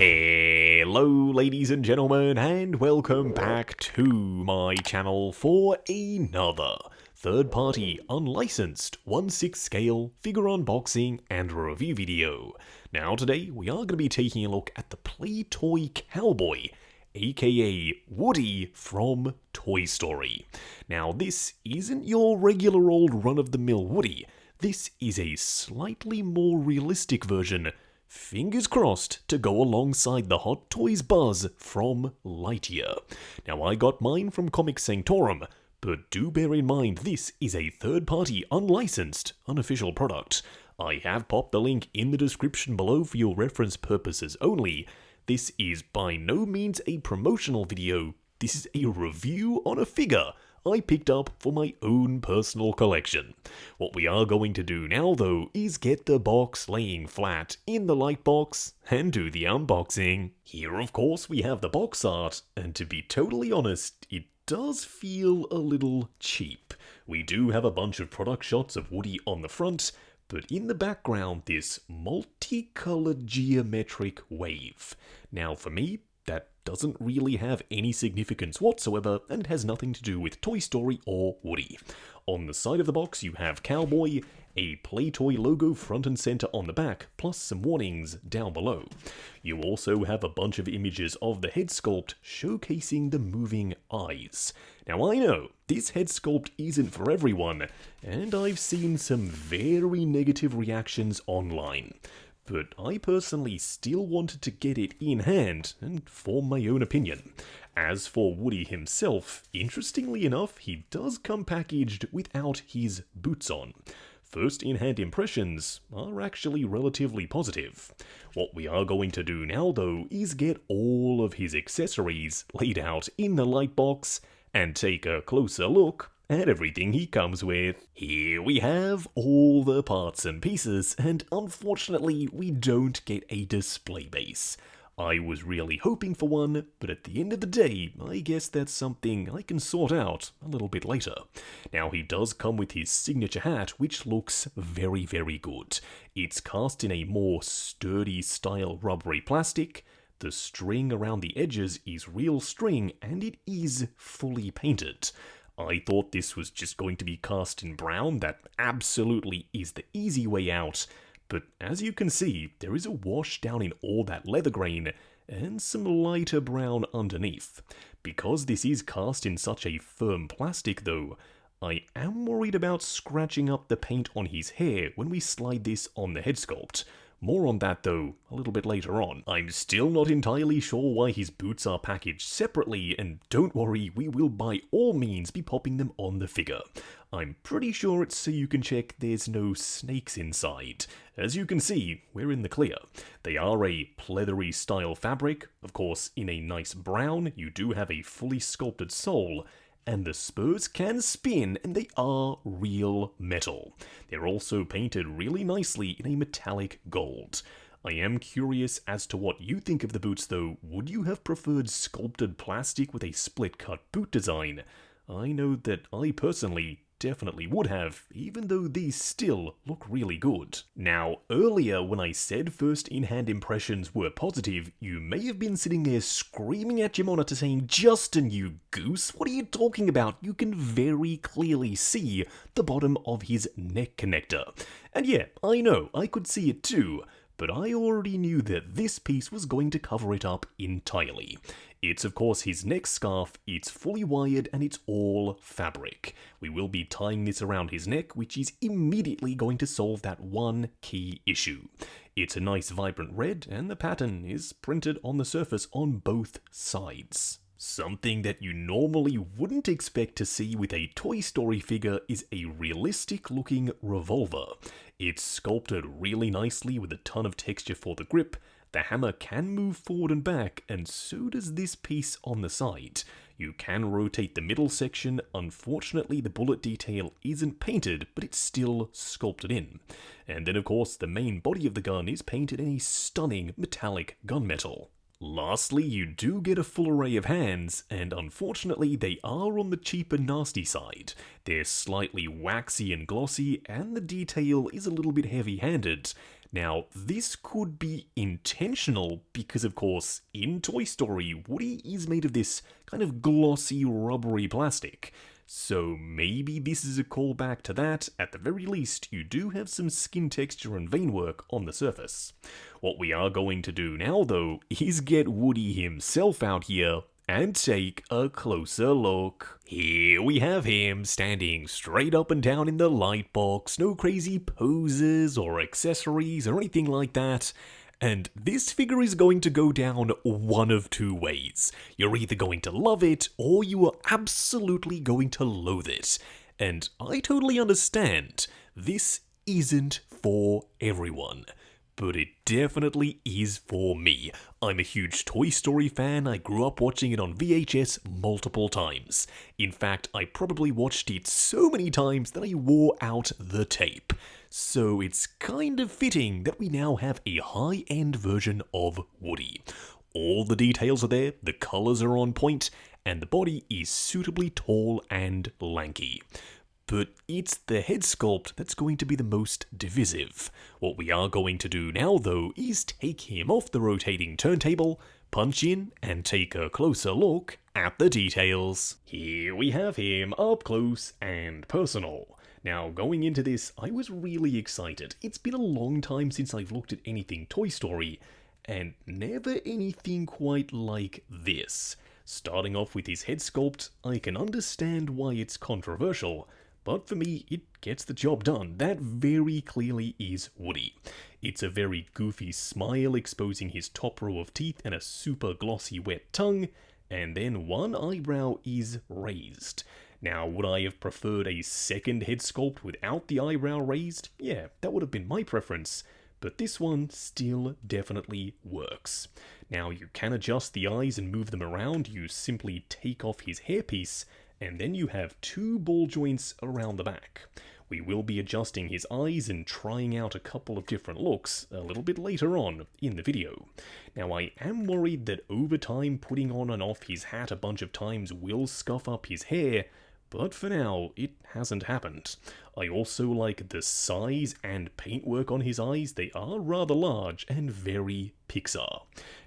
Hello ladies and gentlemen, and welcome back to my channel for another third-party unlicensed 1/6 scale figure unboxing and review video. Now today we are going to be taking a look at the Play Toy Cowboy, aka Woody from Toy Story. Now this isn't your regular old run-of-the-mill Woody, this is a slightly more realistic version, fingers crossed, to go alongside the Hot Toys buzz from Lightyear. Now I got mine from Comic Sanctorum, but do bear in mind this is a third-party unlicensed unofficial product. I have popped the link in the description below for your reference purposes only. This is by no means a promotional video, this is a review on a figure I picked up for my own personal collection. What we are going to do now though is get the box laying flat in the light box and do the unboxing. Here of course we have the box art, and to be totally honest, it does feel a little cheap. We do have a bunch of product shots of Woody on the front, but in the background this multicolored geometric wave. Now for me, that doesn't really have any significance whatsoever and has nothing to do with Toy Story or Woody. On the side of the box you have Cowboy, a Play Toy logo front and center on the back, plus some warnings down below. You also have a bunch of images of the head sculpt showcasing the moving eyes. Now I know, this head sculpt isn't for everyone, and I've seen some very negative reactions online. But I personally still wanted to get it in hand and form my own opinion. As for Woody himself, interestingly enough, he does come packaged without his boots on. First in-hand impressions are actually relatively positive. What we are going to do now though is get all of his accessories laid out in the light box and take a closer look at everything he comes with. Here we have all the parts and pieces, and unfortunately we don't get a display base. I was really hoping for one, but at the end of the day, I guess that's something I can sort out a little bit later. Now he does come with his signature hat, which looks very good. It's cast in a more sturdy style rubbery plastic. The string around the edges is real string, and it is fully painted. I thought this was just going to be cast in brown, that absolutely is the easy way out, but as you can see, there is a wash down in all that leather grain, and some lighter brown underneath. Because this is cast in such a firm plastic though, I am worried about scratching up the paint on his hair when we slide this on the head sculpt. More on that though, a little bit later on. I'm still not entirely sure why his boots are packaged separately, and don't worry, we will by all means be popping them on the figure. I'm pretty sure it's so you can check there's no snakes inside. As you can see, we're in the clear. They are a pleathery style fabric, of course in a nice brown. You do have a fully sculpted sole, and the spurs can spin, and they are real metal. They're also painted really nicely in a metallic gold. I am curious as to what you think of the boots though. Would you have preferred sculpted plastic with a split cut boot design? I know that I personally definitely would have, even though these still look really good. Now, earlier when I said first in-hand impressions were positive, you may have been sitting there screaming at your monitor saying, "Justin, you goose, what are you talking about? You can very clearly see the bottom of his neck connector." And yeah, I know, I could see it too, but I already knew that this piece was going to cover it up entirely. It's of course his neck scarf, it's fully wired, and it's all fabric. We will be tying this around his neck, which is immediately going to solve that one key issue. It's a nice vibrant red, and the pattern is printed on the surface on both sides. Something that you normally wouldn't expect to see with a Toy Story figure is a realistic looking revolver. It's sculpted really nicely with a ton of texture for the grip. The hammer can move forward and back, and so does this piece on the side. You can rotate the middle section. Unfortunately, the bullet detail isn't painted, but it's still sculpted in. And then of course, the main body of the gun is painted in a stunning metallic gunmetal. Lastly, you do get a full array of hands, and unfortunately they are on the cheap and nasty side. They're slightly waxy and glossy, and the detail is a little bit heavy-handed. Now, this could be intentional because, of course, in Toy Story, Woody is made of this kind of glossy, rubbery plastic. So maybe this is a callback to that. At the very least, you do have some skin texture and vein work on the surface. What we are going to do now, though, is get Woody himself out here and take a closer look. Here we have him standing straight up and down in the light box, no crazy poses or accessories or anything like that. And this figure is going to go down one of two ways. You're either going to love it, or you are absolutely going to loathe it. And I totally understand. This isn't for everyone. But it definitely is for me. I'm a huge Toy Story fan. I grew up watching it on VHS multiple times. In fact, I probably watched it so many times that I wore out the tape. So it's kind of fitting that we now have a high-end version of Woody. All the details are there, the colors are on point, and the body is suitably tall and lanky. But it's the head sculpt that's going to be the most divisive. What we are going to do now, though, is take him off the rotating turntable, punch in, and take a closer look at the details. Here we have him up close and personal. Now, going into this, I was really excited. It's been a long time since I've looked at anything Toy Story, and never anything quite like this. Starting off with his head sculpt, I can understand why it's controversial, but for me, it gets the job done. That very clearly is Woody. It's a very goofy smile exposing his top row of teeth and a super glossy wet tongue, and then one eyebrow is raised. Now, would I have preferred a second head sculpt without the eyebrow raised? Yeah, that would have been my preference, but this one still definitely works. Now, you can adjust the eyes and move them around. You simply take off his hairpiece, and then you have two ball joints around the back. We will be adjusting his eyes and trying out a couple of different looks a little bit later on in the video. Now, I am worried that over time putting on and off his hat a bunch of times will scuff up his hair, but for now, it hasn't happened. I also like the size and paintwork on his eyes. They are rather large and very Pixar.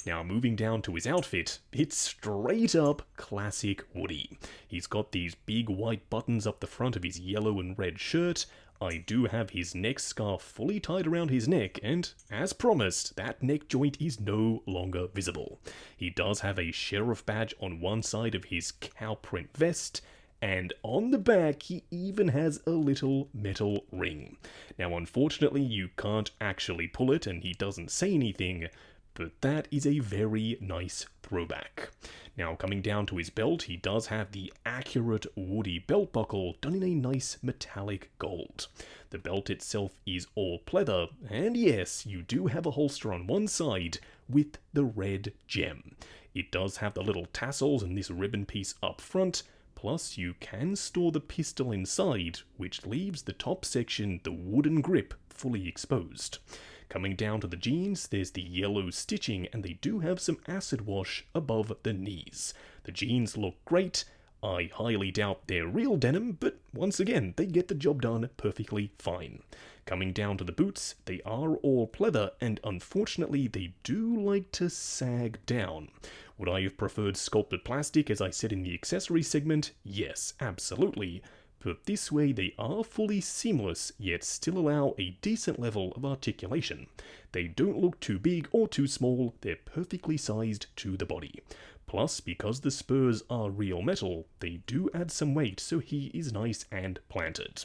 Now, moving down to his outfit, it's straight up classic Woody. He's got these big white buttons up the front of his yellow and red shirt. I do have his neck scarf fully tied around his neck, and as promised, that neck joint is no longer visible. He does have a sheriff badge on one side of his cow print vest, and on the back, he even has a little metal ring. Now, unfortunately, you can't actually pull it, and he doesn't say anything, but that is a very nice throwback. Now, coming down to his belt, he does have the accurate Woody belt buckle done in a nice metallic gold. The belt itself is all pleather, and yes, you do have a holster on one side with the red gem. It does have the little tassels and this ribbon piece up front, plus you can store the pistol inside, which leaves the top section, the wooden grip, fully exposed. Coming down to the jeans, there's the yellow stitching, and they do have some acid wash above the knees. The jeans look great. I highly doubt they're real denim, but once again, they get the job done perfectly fine. Coming down to the boots, they are all pleather, and unfortunately, they do like to sag down. Would I have preferred sculpted plastic, as I said in the accessory segment? Yes, absolutely. But this way they are fully seamless, yet still allow a decent level of articulation. They don't look too big or too small, they're perfectly sized to the body. Plus, because the spurs are real metal, they do add some weight, so he is nice and planted.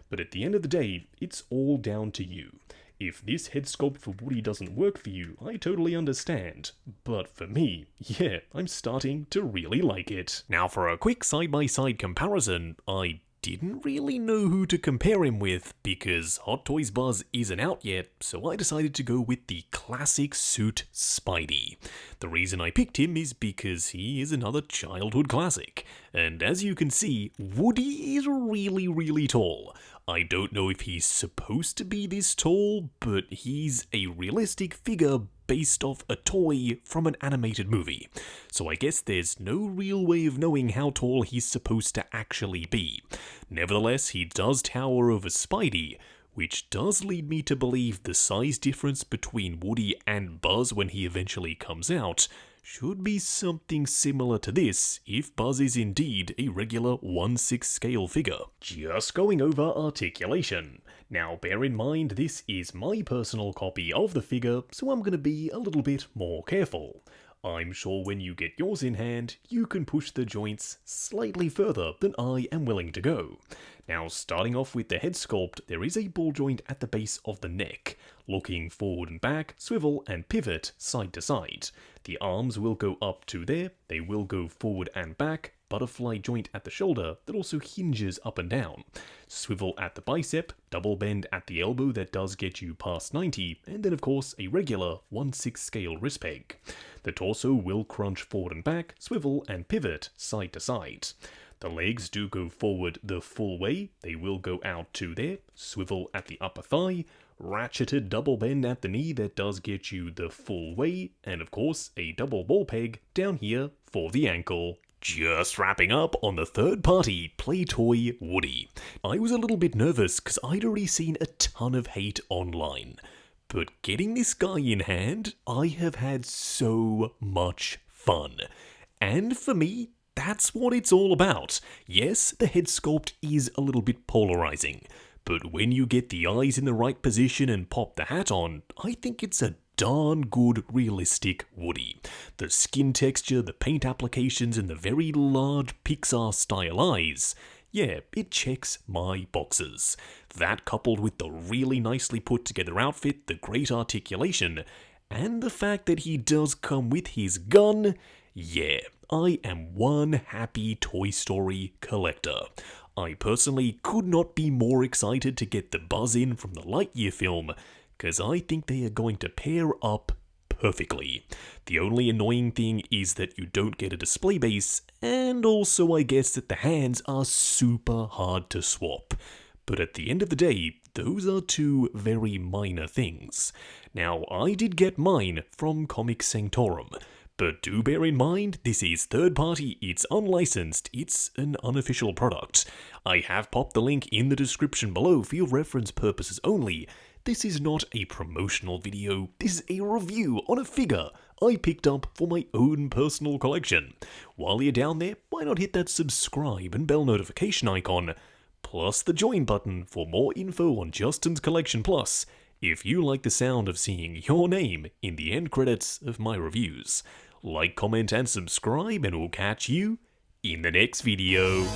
But at the end of the day, it's all down to you. If this head sculpt for Woody doesn't work for you, I totally understand. But for me, yeah, I'm starting to really like it. Now for a quick side-by-side comparison, I didn't really know who to compare him with because Hot Toys Buzz isn't out yet, so I decided to go with the classic suit Spidey. The reason I picked him is because he is another childhood classic, and as you can see, Woody is really, really tall. I don't know if he's supposed to be this tall, but he's a realistic figure based off a toy from an animated movie, so I guess there's no real way of knowing how tall he's supposed to actually be. Nevertheless, he does tower over Spidey, which does lead me to believe the size difference between Woody and Buzz when he eventually comes out should be something similar to this if Buzz is indeed a regular 1/6 scale figure. Just going over articulation. Now bear in mind this is my personal copy of the figure, so I'm going to be a little bit more careful. I'm sure when you get yours in hand, you can push the joints slightly further than I am willing to go. Now, starting off with the head sculpt, there is a ball joint at the base of the neck. Looking forward and back, swivel and pivot side to side. The arms will go up to there, they will go forward and back, butterfly joint at the shoulder that also hinges up and down. Swivel at the bicep, double bend at the elbow that does get you past 90, and then of course a regular 1/6 scale wrist peg. The torso will crunch forward and back, swivel and pivot side to side. The legs do go forward the full way, they will go out to there, swivel at the upper thigh, ratcheted double bend at the knee that does get you the full way, and of course a double ball peg down here for the ankle. Just wrapping up on the third party play toy Woody. I was a little bit nervous because I'd already seen a ton of hate online. But getting this guy in hand, I have had so much fun. And for me, that's what it's all about. Yes, the head sculpt is a little bit polarizing, but when you get the eyes in the right position and pop the hat on, I think it's a darn good realistic Woody. The skin texture, the paint applications, and the very large Pixar style eyes, yeah, it checks my boxes. That coupled with the really nicely put together outfit, the great articulation, and the fact that he does come with his gun, yeah, I am one happy Toy Story collector. I personally could not be more excited to get the Buzz in from the Lightyear film, because I think they are going to pair up perfectly. The only annoying thing is that you don't get a display base, and also I guess that the hands are super hard to swap. But at the end of the day, those are two very minor things. Now, I did get mine from Comic Sanctorum, but do bear in mind, this is third party, it's unlicensed, it's an unofficial product. I have popped the link in the description below for your reference purposes only. This is not a promotional video, this is a review on a figure I picked up for my own personal collection. While you're down there, why not hit that subscribe and bell notification icon, plus the join button for more info on Justin's Collection Plus, if you like the sound of seeing your name in the end credits of my reviews. Like, comment and subscribe, and we'll catch you in the next video.